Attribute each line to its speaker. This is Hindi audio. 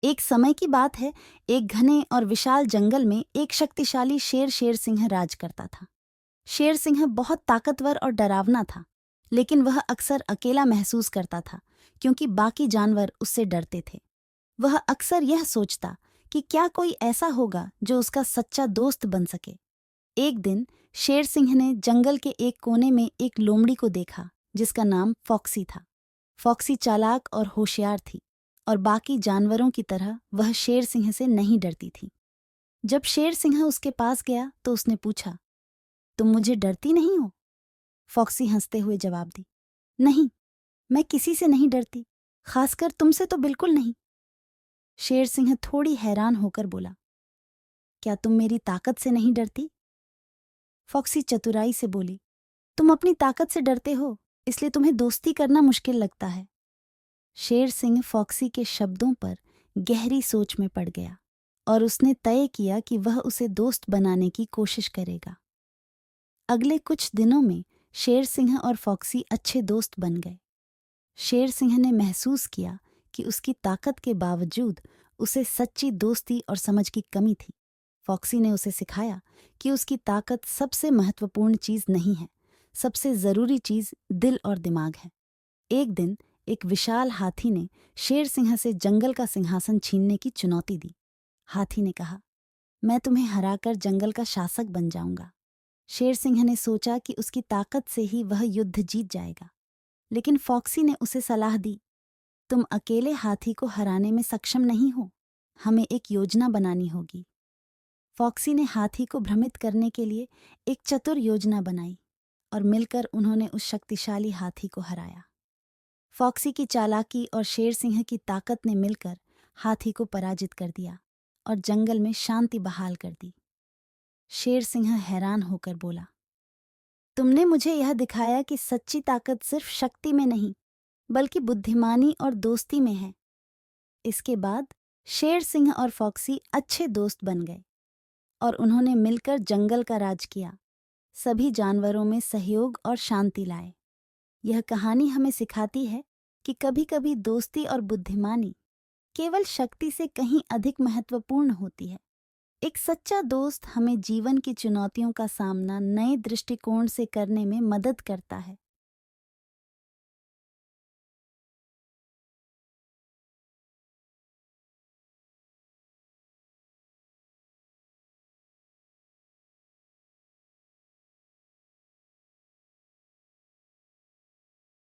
Speaker 1: एक समय की बात है। एक घने और विशाल जंगल में एक शक्तिशाली शेर सिंह राज करता था। शेर सिंह बहुत ताकतवर और डरावना था, लेकिन वह अक्सर अकेला महसूस करता था क्योंकि बाकी जानवर उससे डरते थे। वह अक्सर यह सोचता कि क्या कोई ऐसा होगा जो उसका सच्चा दोस्त बन सके। एक दिन शेर सिंह ने जंगल के एक कोने में एक लोमड़ी को देखा जिसका नाम फॉक्सी था। फॉक्सी चालाक और होशियार थी और बाकी जानवरों की तरह वह शेर सिंह से नहीं डरती थी। जब शेर सिंह उसके पास गया तो उसने पूछा, तुम मुझे डरती नहीं हो? फॉक्सी हंसते हुए जवाब दी, नहीं, मैं किसी से नहीं डरती, खासकर तुमसे तो बिल्कुल नहीं। शेर सिंह थोड़ी हैरान होकर बोला, क्या तुम मेरी ताकत से नहीं डरती? फॉक्सी चतुराई से बोली, तुम अपनी ताकत से डरते हो, इसलिए तुम्हें दोस्ती करना मुश्किल लगता है। शेर सिंह फॉक्सी के शब्दों पर गहरी सोच में पड़ गया और उसने तय किया कि वह उसे दोस्त बनाने की कोशिश करेगा। अगले कुछ दिनों में शेर सिंह और फॉक्सी अच्छे दोस्त बन गए। शेर सिंह ने महसूस किया कि उसकी ताकत के बावजूद उसे सच्ची दोस्ती और समझ की कमी थी। फॉक्सी ने उसे सिखाया कि उसकी ताकत सबसे महत्वपूर्ण चीज नहीं है, सबसे जरूरी चीज दिल और दिमाग है। एक दिन एक विशाल हाथी ने शेर सिंह से जंगल का सिंहासन छीनने की चुनौती दी। हाथी ने कहा, मैं तुम्हें हराकर जंगल का शासक बन जाऊंगा। शेर सिंह ने सोचा कि उसकी ताकत से ही वह युद्ध जीत जाएगा, लेकिन फॉक्सी ने उसे सलाह दी, तुम अकेले हाथी को हराने में सक्षम नहीं हो, हमें एक योजना बनानी होगी। फॉक्सी ने हाथी को भ्रमित करने के लिए एक चतुर योजना बनाई और मिलकर उन्होंने उस शक्तिशाली हाथी को हराया। फॉक्सी की चालाकी और शेर सिंह की ताकत ने मिलकर हाथी को पराजित कर दिया और जंगल में शांति बहाल कर दी। शेर सिंह हैरान होकर बोला, तुमने मुझे यह दिखाया कि सच्ची ताकत सिर्फ शक्ति में नहीं, बल्कि बुद्धिमानी और दोस्ती में है। इसके बाद शेर सिंह और फॉक्सी अच्छे दोस्त बन गए और उन्होंने मिलकर जंगल का राज किया, सभी जानवरों में सहयोग और शांति लाए। यह कहानी हमें सिखाती है कि कभी-कभी दोस्ती और बुद्धिमानी केवल शक्ति से कहीं अधिक महत्वपूर्ण होती है। एक सच्चा दोस्त हमें जीवन की चुनौतियों का सामना नए दृष्टिकोण से करने में मदद करता है